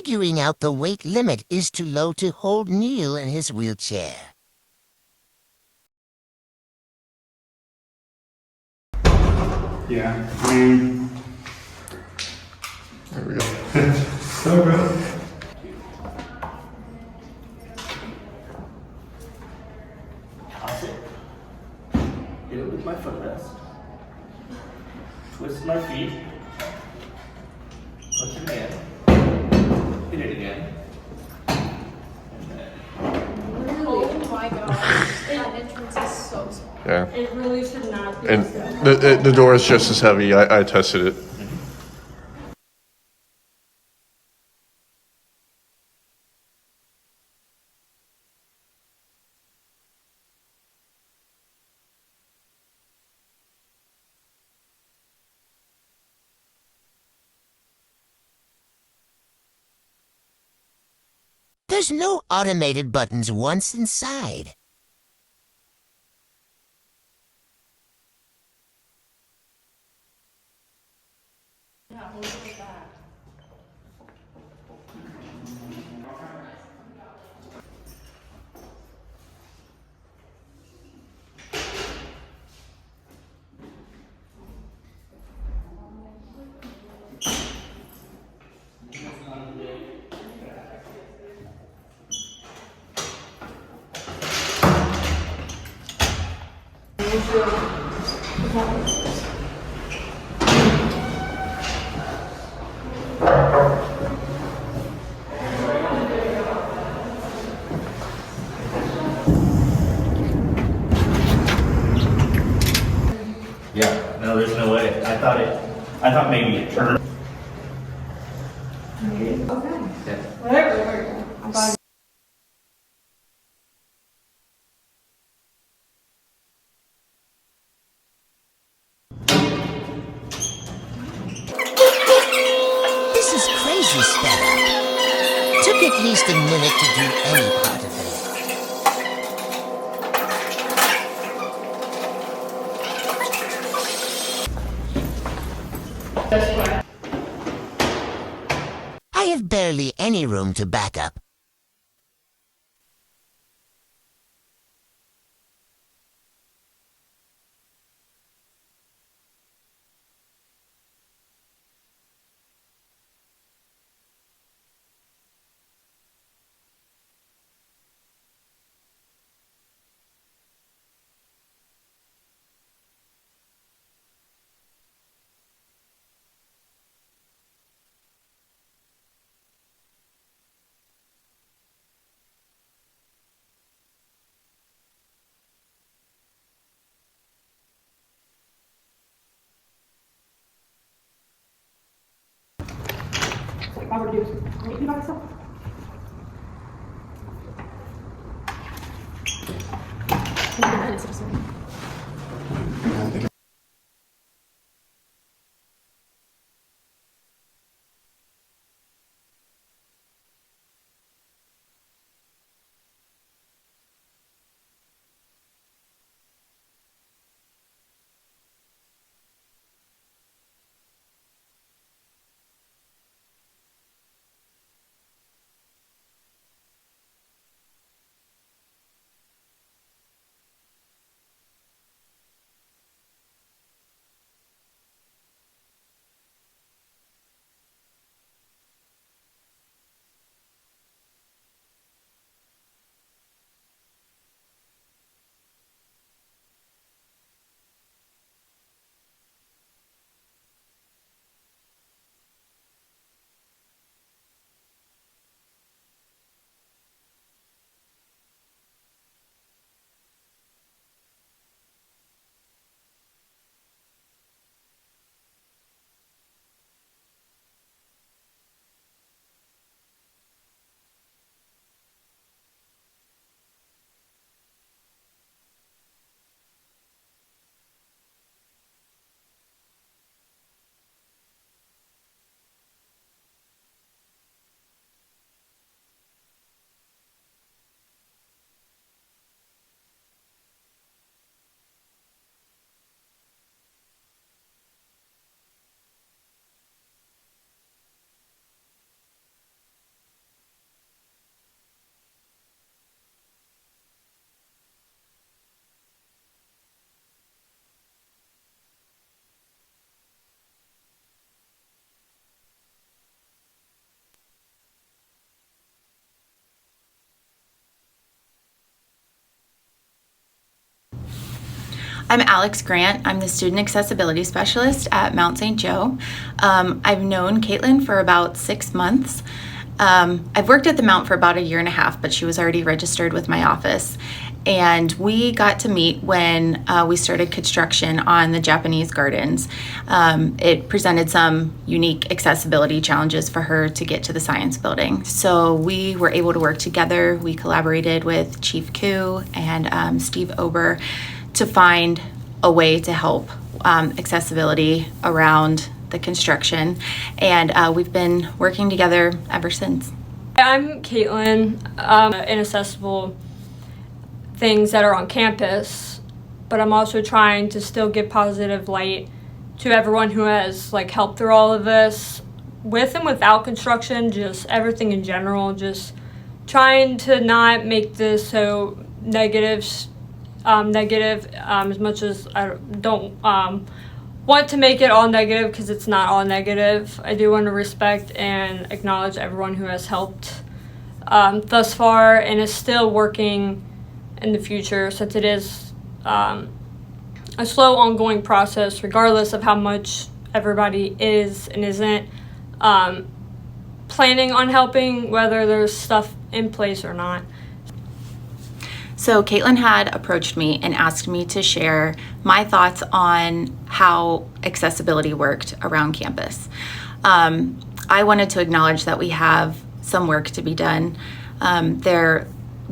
Figuring out the weight limit is too low to hold Neil in his wheelchair. Yeah. There we go. So good. Toss it. Hit it with my footrest. Twist my feet. Push it again. Hit it again. And then. Oh my gosh, that entrance is so small. Yeah. It really should not be. And so. the door is just as heavy. I tested it. There's no automated buttons once inside. Yeah, look at that. Yeah, no, there's no way. I thought maybe it turned. Whatever. I'm glad. This is crazy setup. Took at least a minute to do any part of it. I have barely any room to back up. Like all we're doing is make you by yourself. I'm Alex Grant. I'm the Student Accessibility Specialist at Mount St. Joe. I've known Caitlin for about 6 months. I've worked at the Mount for about 1.5 years, but she was already registered with my office. And we got to meet when we started construction on the Japanese gardens. It presented some unique accessibility challenges for her to get to the science building. So we were able to work together. We collaborated with Chief Koo and Steve Ober to find a way to help accessibility around the construction. And we've been working together ever since. I'm Caitlin, inaccessible things that are on campus, but I'm also trying to still give positive light to everyone who has helped through all of this, with and without construction, just everything in general, just trying to not make this so negative as much as I don't want to make it all negative, because it's not all negative. I do want to respect and acknowledge everyone who has helped thus far and is still working in the future, since it is a slow ongoing process, regardless of how much everybody is and isn't planning on helping, whether there's stuff in place or not. So Caitlin had approached me and asked me to share my thoughts on how accessibility worked around campus. I wanted to acknowledge that we have some work to be done.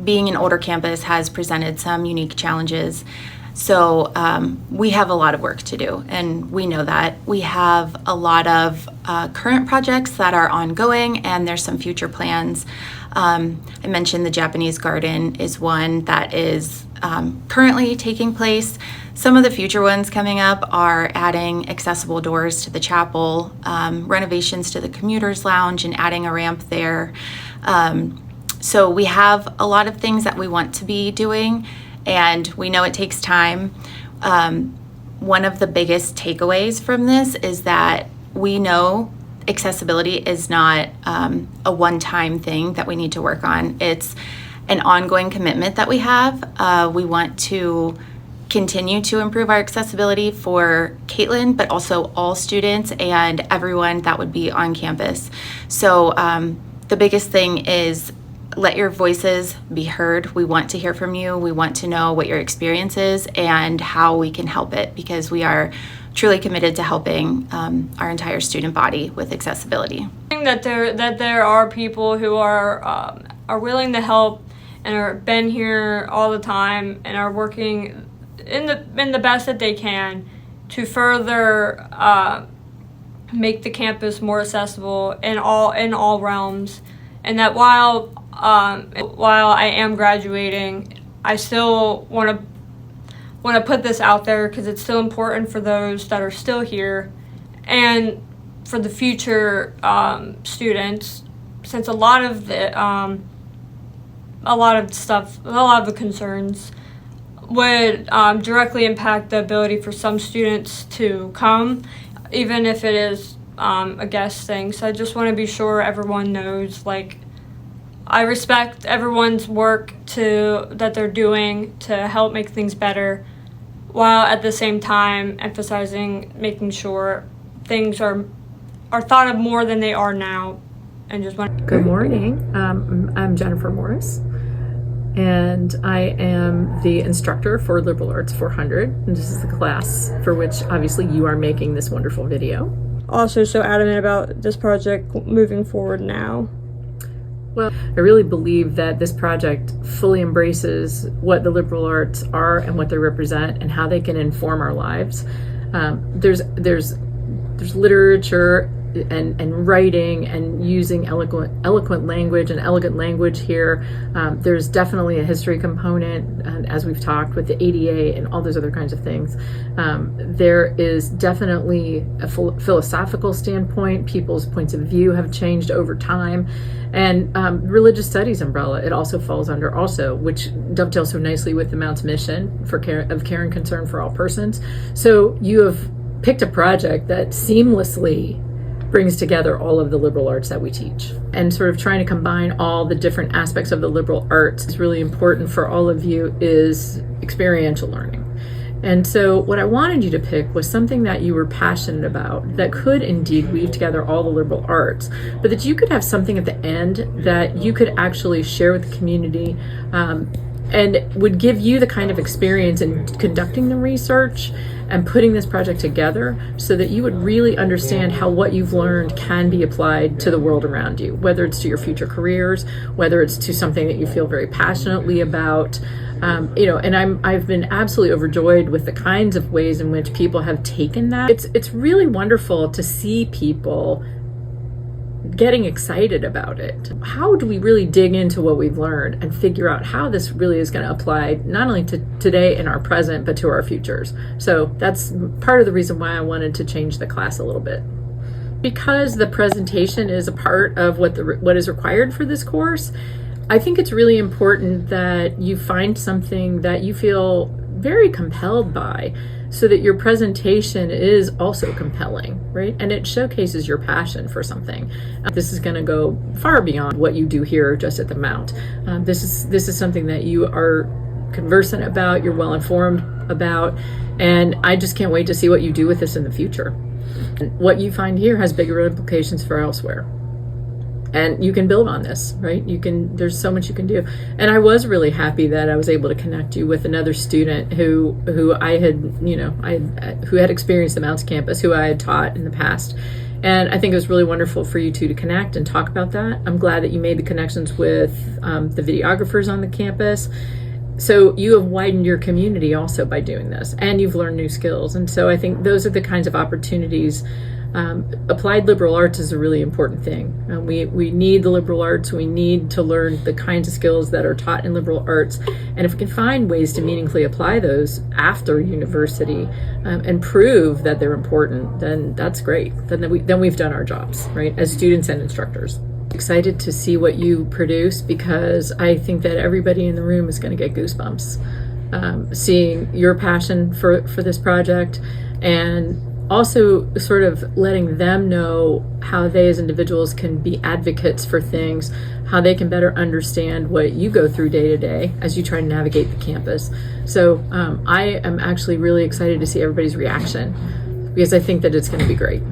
Being an older campus has presented some unique challenges. So we have a lot of work to do, and we know that. We have a lot of current projects that are ongoing, and there's some future plans. I mentioned the Japanese garden is one that is currently taking place. Some of the future ones coming up are adding accessible doors to the chapel, renovations to the commuters lounge, and adding a ramp there. So we have a lot of things that we want to be doing, and we know it takes time. One of the biggest takeaways from this is that we know accessibility is not a one-time thing that we need to work on. It's an ongoing commitment that we have. We want to continue to improve our accessibility for Caitlin, but also all students and everyone that would be on campus. So the biggest thing is let your voices be heard. We want to hear from you. We want to know what your experience is and how we can help it, because we are truly committed to helping our entire student body with accessibility. That there are people who are willing to help and are been here all the time and are working in the best that they can to further make the campus more accessible in all realms. And that while I am graduating, I still want to put this out there, because it's still important for those that are still here and for the future students, since a lot of the concerns would directly impact the ability for some students to come, even if it is a guest thing. So I just want to be sure everyone knows, I respect everyone's work that they're doing to help make things better, while at the same time emphasizing making sure things are thought of more than they are now. And just want. Good morning. I'm Jennifer Morris, and I am the instructor for Liberal Arts 400. And this is the class for which obviously you are making this wonderful video. Also so adamant about this project moving forward now. Well, I really believe that this project fully embraces what the liberal arts are and what they represent and how they can inform our lives. There's literature and writing and using eloquent language and elegant language here. There's definitely a history component, as we've talked with the ADA and all those other kinds of things. There is definitely a philosophical standpoint. People's points of view have changed over time. And religious studies umbrella, it also falls under also, which dovetails so nicely with the Mount's mission of care and concern for all persons. So you have picked a project that seamlessly brings together all of the liberal arts that we teach, and sort of trying to combine all the different aspects of the liberal arts is really important for all of you is experiential learning. And so what I wanted you to pick was something that you were passionate about that could indeed weave together all the liberal arts, but that you could have something at the end that you could actually share with the community, and would give you the kind of experience in conducting the research and putting this project together so that you would really understand how what you've learned can be applied to the world around you, whether it's to your future careers, whether it's to something that you feel very passionately about. And I've been absolutely overjoyed with the kinds of ways in which people have taken that. It's really wonderful to see people getting excited about it. How do we really dig into what we've learned and figure out how this really is going to apply not only to today and our present, but to our futures? So that's part of the reason why I wanted to change the class a little bit. Because the presentation is a part of what is required for this course, I think it's really important that you find something that you feel very compelled by, so that your presentation is also compelling, right? And it showcases your passion for something. This is going to go far beyond what you do here just at the Mount. This is something that you are conversant about, you're well informed about, and I just can't wait to see what you do with this in the future. And what you find here has bigger implications for elsewhere. And you can build on this, right? There's so much you can do. And I was really happy that I was able to connect you with another student who had experienced the Mounts campus, who I had taught in the past. And I think it was really wonderful for you two to connect and talk about that. I'm glad that you made the connections with the videographers on the campus. So you have widened your community also by doing this, and you've learned new skills. And so I think those are the kinds of opportunities. Applied liberal arts is a really important thing. We need the liberal arts. We need to learn the kinds of skills that are taught in liberal arts. And if we can find ways to meaningfully apply those after university and prove that they're important, then that's great. Then we've done our jobs, right, as students and instructors. Excited to see what you produce, because I think that everybody in the room is going to get goosebumps seeing your passion for this project, and also sort of letting them know how they as individuals can be advocates for things, how they can better understand what you go through day to day as you try to navigate the campus. So I am actually really excited to see everybody's reaction, because I think that it's going to be great.